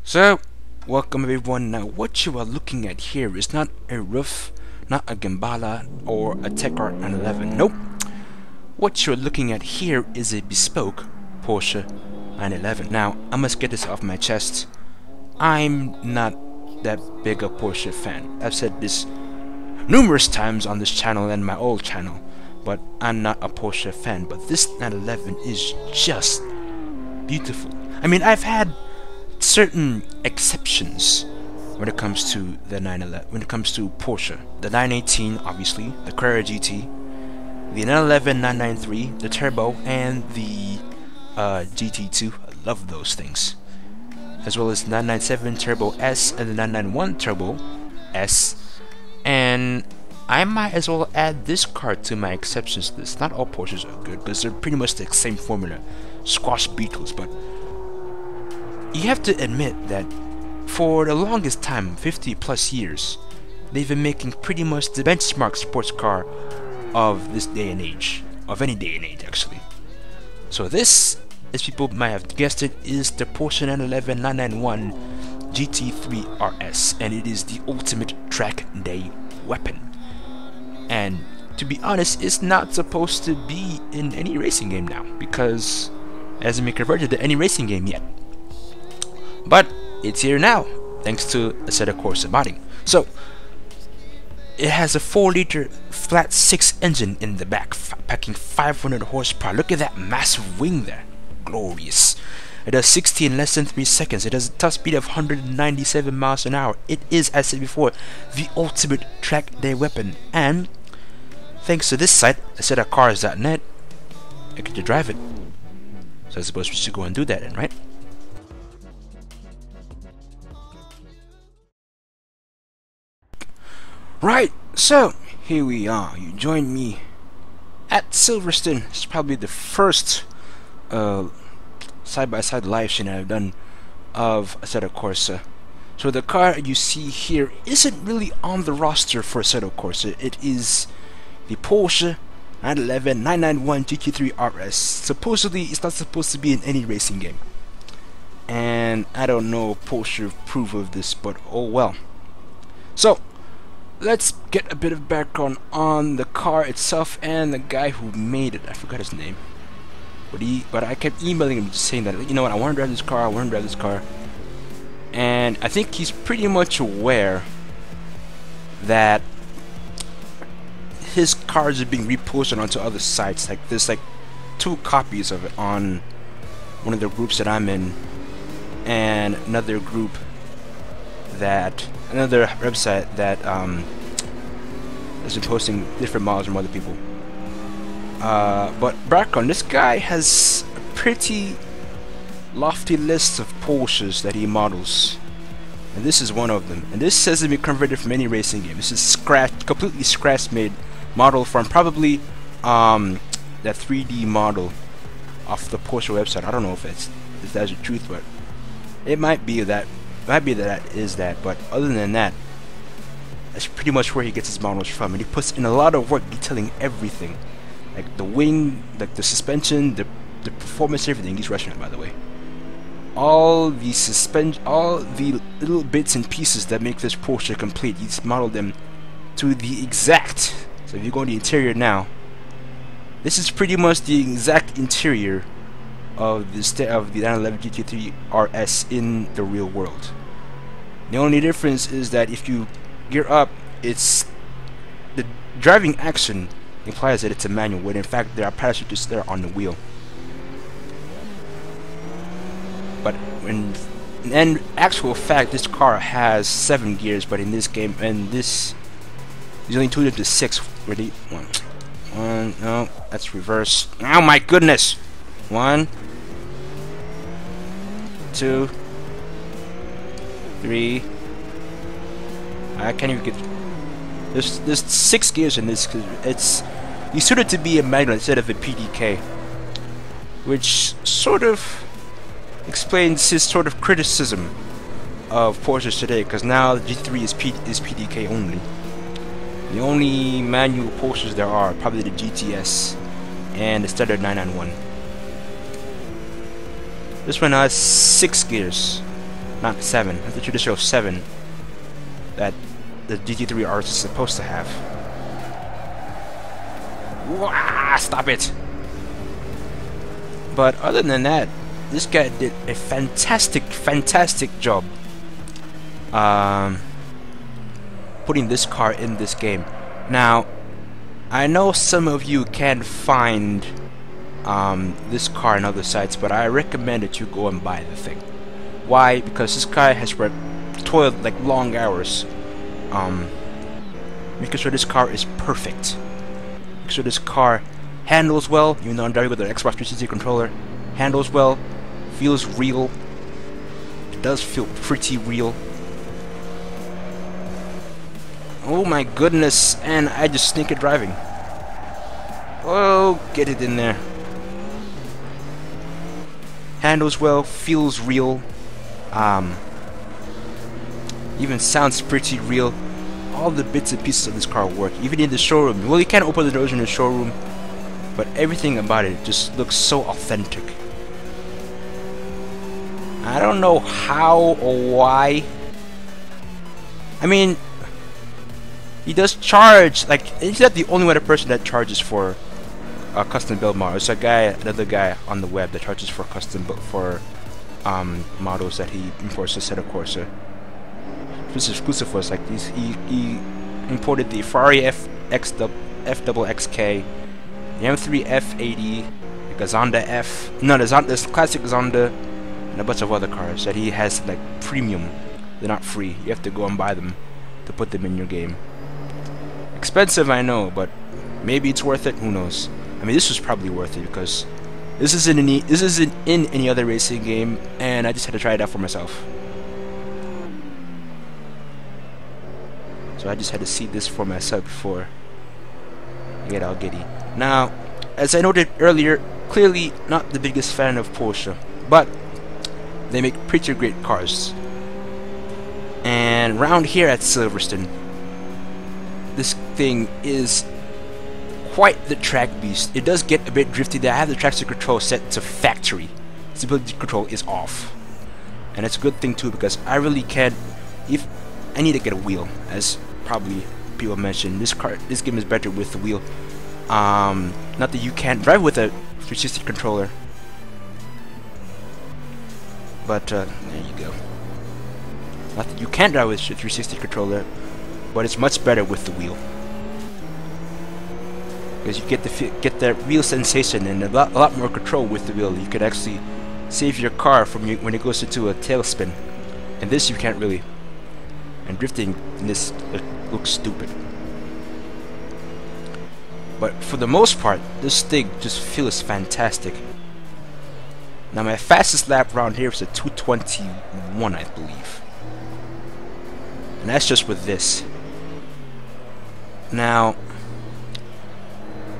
So, welcome everyone. Now what you are looking at here is not a roof, not a Gambala or a Tecart 911. Nope. What you're looking at here is a bespoke Porsche 911. Now, I must get this off my chest. I'm not that big a Porsche fan. I've said this numerous times on this channel and my old channel, but I'm not a Porsche fan. But this 911 is just beautiful. I mean, I've had certain exceptions when it comes to the 911, when it comes to Porsche. The 918, obviously, the Carrera GT, the 911 993, the Turbo, and the GT2. I love those things. As well as 997 Turbo S and the 991 Turbo S. And I might as well add this car to my exceptions list. Not all Porsches are good, because they're pretty much the same formula. Squash Beetles, but you have to admit that for the longest time, 50 plus years, they've been making pretty much the benchmark sports car of this day and age, of any day and age actually. So this, as people might have guessed it, is the Porsche 911 991 GT3 RS, and it is the ultimate track day weapon. And to be honest, it's not supposed to be in any racing game now, because it hasn't been converted to any racing game yet. But it's here now, thanks to Assetto Corsa modding. So it has a 4-liter flat 6 engine in the back, packing 500 horsepower. Look at that massive wing there, glorious. It does 60 in less than 3 seconds. It has a top speed of 197 miles an hour. It is, as I said before, the ultimate track day weapon. And thanks to this site, AssettoCars.net, I get to drive it. So I suppose we should go and do that then, right? Right, so here we are. You joined me at Silverstone. It's probably the first side-by-side live stream I've done of Assetto Corsa. So the car you see here isn't really on the roster for Assetto Corsa. It is the Porsche 911 991 GT3 RS. Supposedly, it's not supposed to be in any racing game. And I don't know if Porsche approve of this, but oh well. So let's get a bit of background on the car itself and the guy who made it. I forgot his name, but I kept emailing him just saying that, you know what, I want to drive this car, and I think he's pretty much aware that his cars are being reposted onto other sites. Like there's like 2 copies of it on one of the groups that I'm in, and another website that has been posting different models from other people. But background, this guy has a pretty lofty list of Porsches that he models, and this is one of them. And this hasn't been converted from any racing game. This is completely scratch-made model from probably that 3D model off the Porsche website. I don't know if that's the truth, but it might be that. But other than that, that's pretty much where he gets his models from, and he puts in a lot of work detailing everything, like the wing, like the suspension, the performance, everything. He's Russian, by the way. All the little bits and pieces that make this Porsche complete, he's modeled them to the exact. So if you go to the interior now, this is pretty much the exact interior of the 911 GT3 RS in the real world. The only difference is that if you gear up, it's the driving action implies that it's a manual, when in fact there are parachutes there on the wheel. But in actual fact, this car has 7 gears, but in this game, he's only tuned it to 6. Ready? One. No, that's reverse. Oh my goodness! 1, 2, 3. I can't even get. There's 6 gears in this, because you sort it to be a manual instead of a PDK, which sort of explains his sort of criticism of Porsches today, because now the GT3 is PDK only. The only manual Porsches there are probably the GTS and the standard 991. This one has 6 gears, not 7. That's the traditional 7 that the GT3 RS is supposed to have. Wah, stop it! But other than that, this guy did a fantastic job putting this car in this game. Now, I know some of you can't find this car in other sites, but I recommend that you go and buy the thing. Why? Because this guy has toiled like long hours making sure this car is perfect. Make sure this car handles well, even though I'm driving with an Xbox 360 controller. Handles well, feels real. It does feel pretty real. Oh my goodness, and I just sneak it driving. Oh, get it in there. Handles well, feels real. Even sounds pretty real. All the bits and pieces of this car work, even in the showroom. Well, you can't open the doors in the showroom, but everything about it just looks so authentic. I don't know how or why. I mean, he does charge. Like, he's not the only other person that charges for a custom build model. There's another guy on the web that charges for custom build for models that he imports to Assetto Corsa. This is exclusive for us. Like he imported the Ferrari FXXK, the M3 F80, the Zonda F, no, the classic Zonda, and a bunch of other cars that he has like premium. They're not free. You have to go and buy them to put them in your game. Expensive, I know, but maybe it's worth it. Who knows? I mean, this was probably worth it because this isn't in any other racing game, and I just had to try it out for myself. So I just had to see this for myself before I get all giddy. Now, as I noted earlier, clearly not the biggest fan of Porsche, but they make pretty great cars. And round here at Silverstone, this thing is quite the track beast. It does get a bit drifty. I have the traction control set to factory. Stability control is off, and it's a good thing too because I really can't. If I need to get a wheel, as probably people mentioned, this game is better with the wheel. Not that you can't drive with a 360 controller, but there you go. Not that you can't drive with a 360 controller, but it's much better with the wheel because you get that wheel sensation and a lot more control with the wheel. You could actually save your car from when it goes into a tailspin, and this you can't really. And drifting in this looks stupid. But for the most part, this thing just feels fantastic. Now my fastest lap around here is a 2:21, I believe. And that's just with this. Now,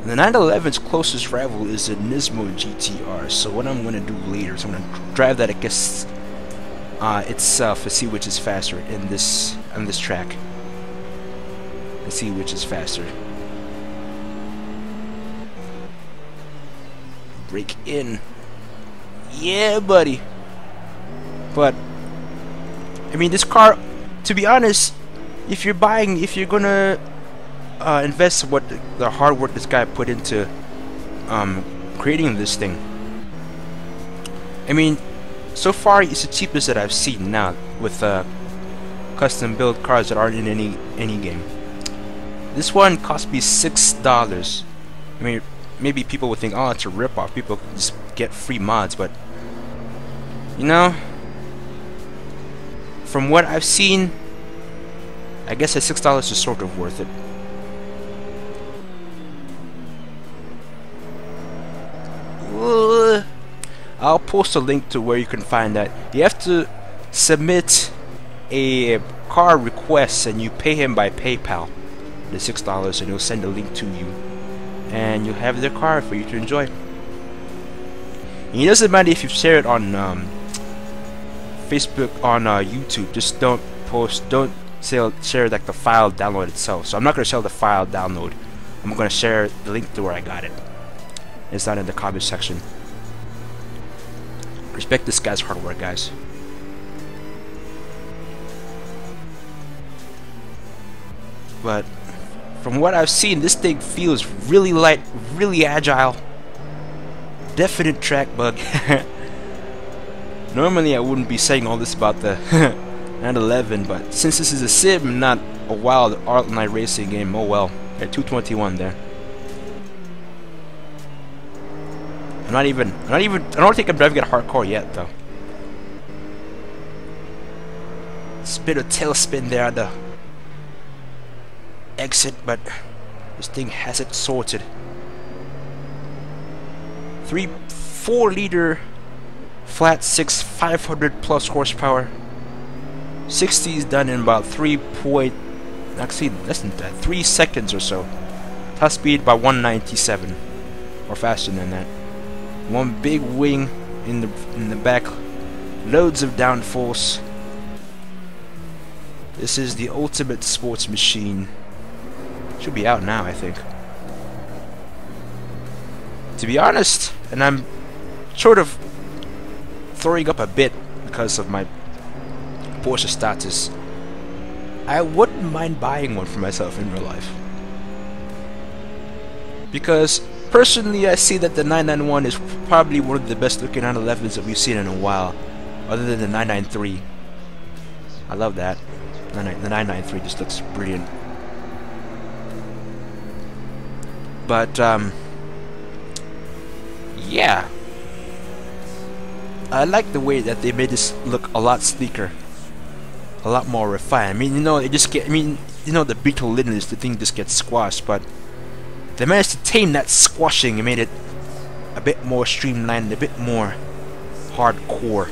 the 911's closest rival is a Nismo GTR. So what I'm going to do later is I'm going to drive that against itself to see which is faster on this track. And see which is faster. Break in. Yeah, buddy. But I mean, this car, to be honest, if you're gonna invest what the hard work this guy put into creating this thing, I mean, so far it's the cheapest that I've seen now with custom build cars that aren't in any game. This one cost me $6. I mean, maybe people would think, oh, it's a ripoff. People can just get free mods, but you know, from what I've seen, I guess that $6 is sort of worth it. I'll post a link to where you can find that. You have to submit a car request and you pay him by PayPal the $6 and he'll send a link to you and you'll have their car for you to enjoy. And it doesn't matter if you share it on Facebook, on YouTube. Just don't share like the file download itself. So I'm not going to share the file download. I'm going to share the link to where I got it. It's not in the comment section. Respect this guy's hard work, guys. But from what I've seen, this thing feels really light, really agile. Definite track bug. Normally I wouldn't be saying all this about the 911, but since this is a sim, not a wild art night racing game, oh well. At 221 there. I don't think I'm driving it hardcore yet though. Bit of tailspin there at the exit, but this thing has it sorted. 4-liter flat 6 500 plus horsepower. 60 is done in about 3 seconds or so. Top speed by 197 or faster than that. One big wing in the back, loads of downforce. This is the ultimate sports machine. Should be out now, I think. To be honest, and I'm sort of throwing up a bit because of my Porsche status, I wouldn't mind buying one for myself in real life. Because personally, I see that the 991 is probably one of the best looking 911s that we've seen in a while, other than the 993. I love that. The 993 just looks brilliant. But yeah, I like the way that they made this look a lot sleeker, a lot more refined. I mean, you know, it just get. I mean, you know, the Beetle lineage, the thing just gets squashed, but they managed to tame that squashing and made it a bit more streamlined, a bit more hardcore,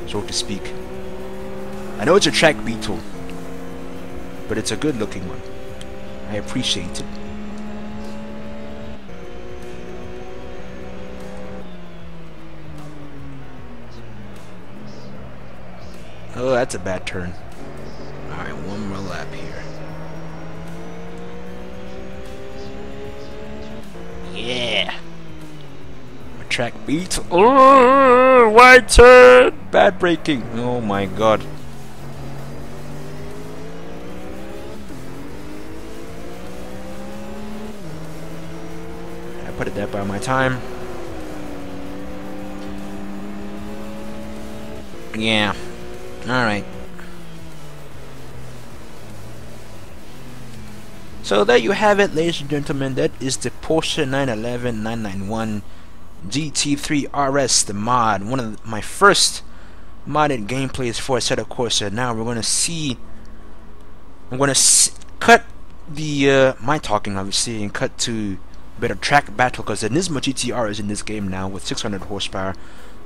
so to speak. I know it's a track Beetle, but it's a good looking one. I appreciate it. Oh, that's a bad turn. Alright, one more lap here. Yeah! A track beat. Oh, wide turn! Bad braking. Oh my god. I put it there by my time. Yeah. Alright. So there you have it, ladies and gentlemen. That is the Porsche 911 991 GT3 RS, the mod. One of my first modded gameplays for Assetto Corsa. Now we're going to see... I'm going to cut the... my talking, obviously, and cut to a bit of track battle, because the Nismo GTR is in this game now with 600 horsepower.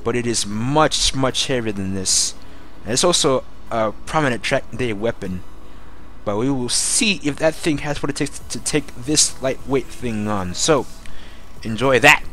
But it is much, much heavier than this. And it's also a prominent track day weapon. But we will see if that thing has what it takes to take this lightweight thing on. So, enjoy that.